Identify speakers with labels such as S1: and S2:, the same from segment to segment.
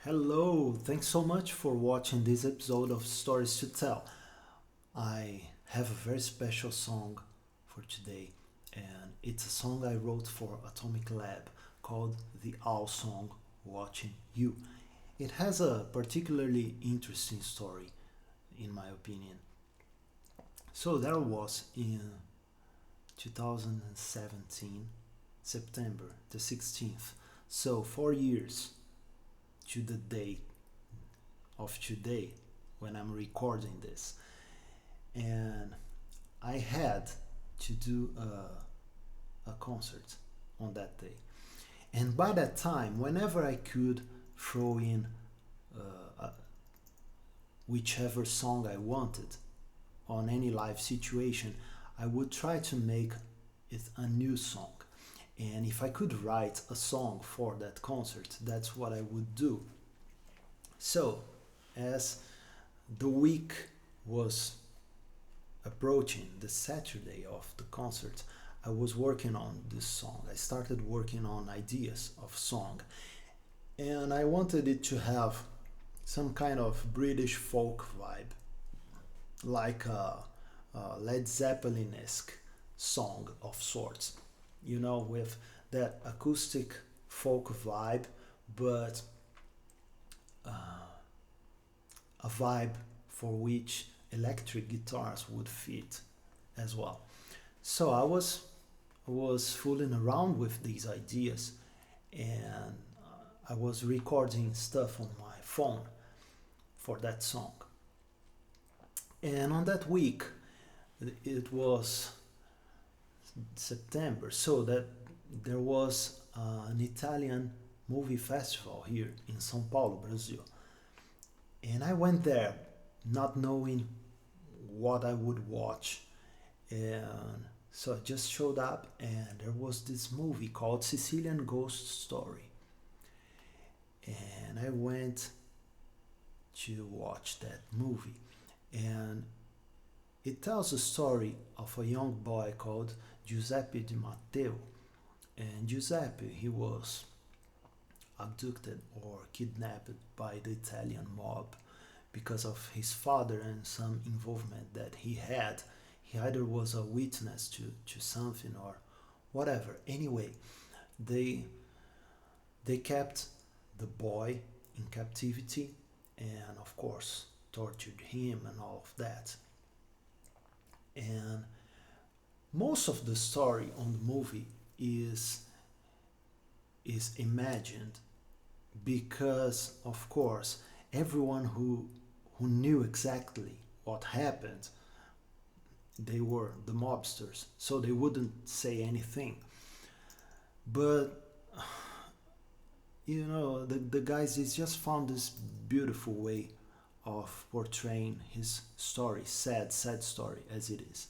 S1: Hello, thanks so much for watching this episode of Stories to Tell. I have a very special song for today, and it's a song I wrote for Atomic Lab called the Owl Song Watching You. It has a particularly interesting story, in my opinion. So there was in 2017, September the 16th, so 4 years to the day of today when I'm recording this. And I had to do a concert on that day. And by that time, whenever I could throw in whichever song I wanted on any live situation, I would try to make it a new song. And if I could write a song for that concert, that's what I would do. So, as the week was approaching, the Saturday of the concert, I was working on this song. I started working on ideas of song. And I wanted it to have some kind of British folk vibe, like a Led Zeppelin-esque song of sorts, with that acoustic folk vibe, but a vibe for which electric guitars would fit as well. So I was fooling around with these ideas, and I was recording stuff on my phone for that song. And on that week, it was September, so that there was an Italian movie festival here in São Paulo, Brazil. And I went there not knowing what I would watch. And so I just showed up, and there was this movie called Sicilian Ghost Story. And I went to watch that movie. And it tells the story of a young boy called Giuseppe Di Matteo. And Giuseppe, he was abducted or kidnapped by the Italian mob because of his father and some involvement that he had. He either was a witness to something or whatever. Anyway, they kept the boy in captivity and, of course, tortured him and all of that. And most of the story on the movie is imagined because, of course, everyone who knew exactly what happened, they were the mobsters, so they wouldn't say anything. But the guys just found this beautiful way of portraying his story, sad story as it is.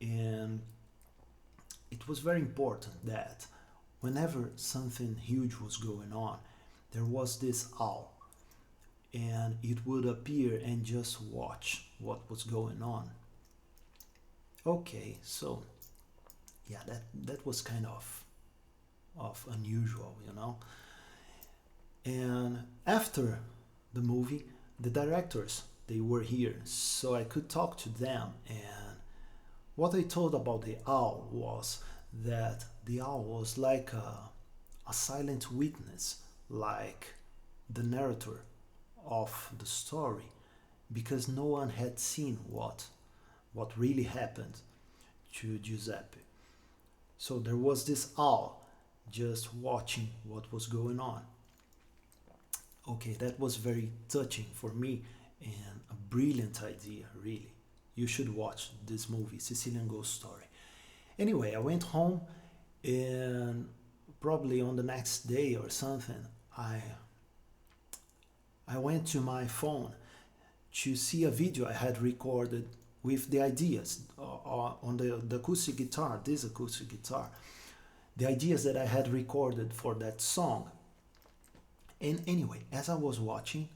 S1: And it was very important that whenever something huge was going on, there was this owl, and it would appear and just watch what was going on. Okay, so yeah, that was kind of unusual, And after the movie, the directors, they were here, so I could talk to them. And what they told about the owl was that the owl was like a silent witness, like the narrator of the story, because no one had seen what really happened to Giuseppe. So there was this owl just watching what was going on. Okay, that was very touching for me and a brilliant idea, really. You should watch this movie, Sicilian Ghost Story. Anyway, I went home, and probably on the next day or something, I went to my phone to see a video I had recorded with the ideas on the acoustic guitar, this acoustic guitar, the ideas that I had recorded for that song. And anyway, as I was watching,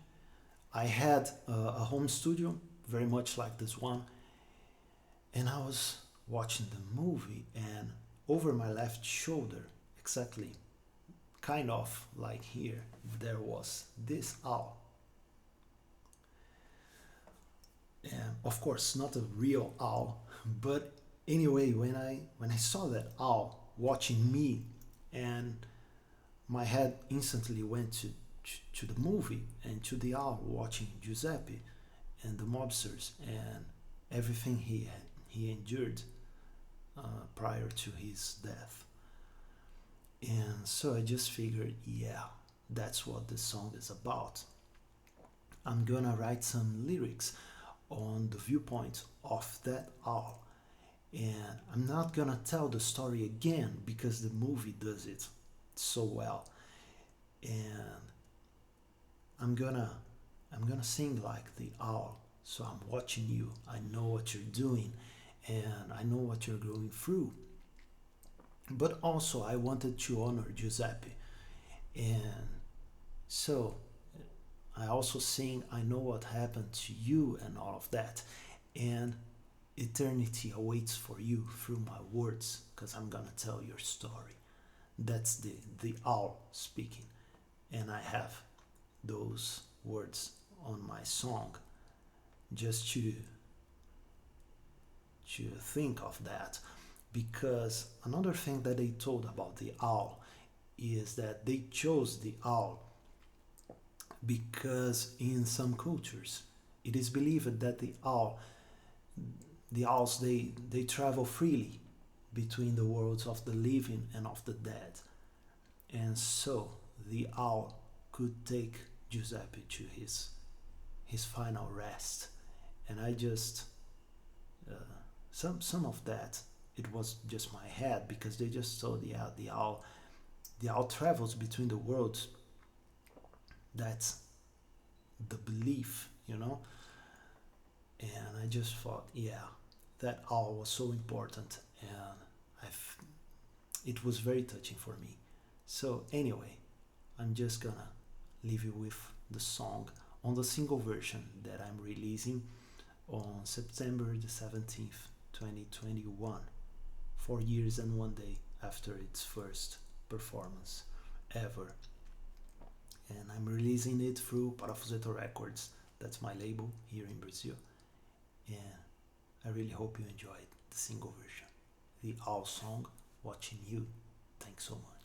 S1: I had a home studio, very much like this one, and I was watching the movie, and over my left shoulder, exactly kind of like here, there was this owl. And of course, not a real owl, but anyway, when I saw that owl watching me, and my head instantly went to the movie and to the owl watching Giuseppe and the mobsters and everything he endured prior to his death. And so I just figured, yeah, that's what the song is about. I'm gonna write some lyrics on the viewpoint of that owl. And I'm not gonna tell the story again because the movie does it so well. And I'm gonna sing like the owl. So I'm watching you. I know what you're doing and I know what you're going through. But also I wanted to honor Giuseppe. And so I also sing I know what happened to you and all of that. And eternity awaits for you through my words, because I'm gonna tell your story. That's the owl speaking. And I have those words on my song just to think of that. Because another thing that they told about the owl is that they chose the owl because in some cultures it is believed that the owls they travel freely between the worlds of the living and of the dead. And so the owl could take Giuseppe to his final rest. And I just some of that, it was just my head, because they just told, yeah, the owl travels between the worlds. That's the belief, you know. And I just thought, yeah, that owl was so important, and it was very touching for me. So anyway, I'm just gonna leave you with the song on the single version that I'm releasing on September the 17th, 2021, 4 years and 1 day after its first performance ever. And I'm releasing it through Parafuseto Records. That's my label here in Brazil. And I really hope you enjoyed the single version. The Owl song, Watching You. Thanks so much.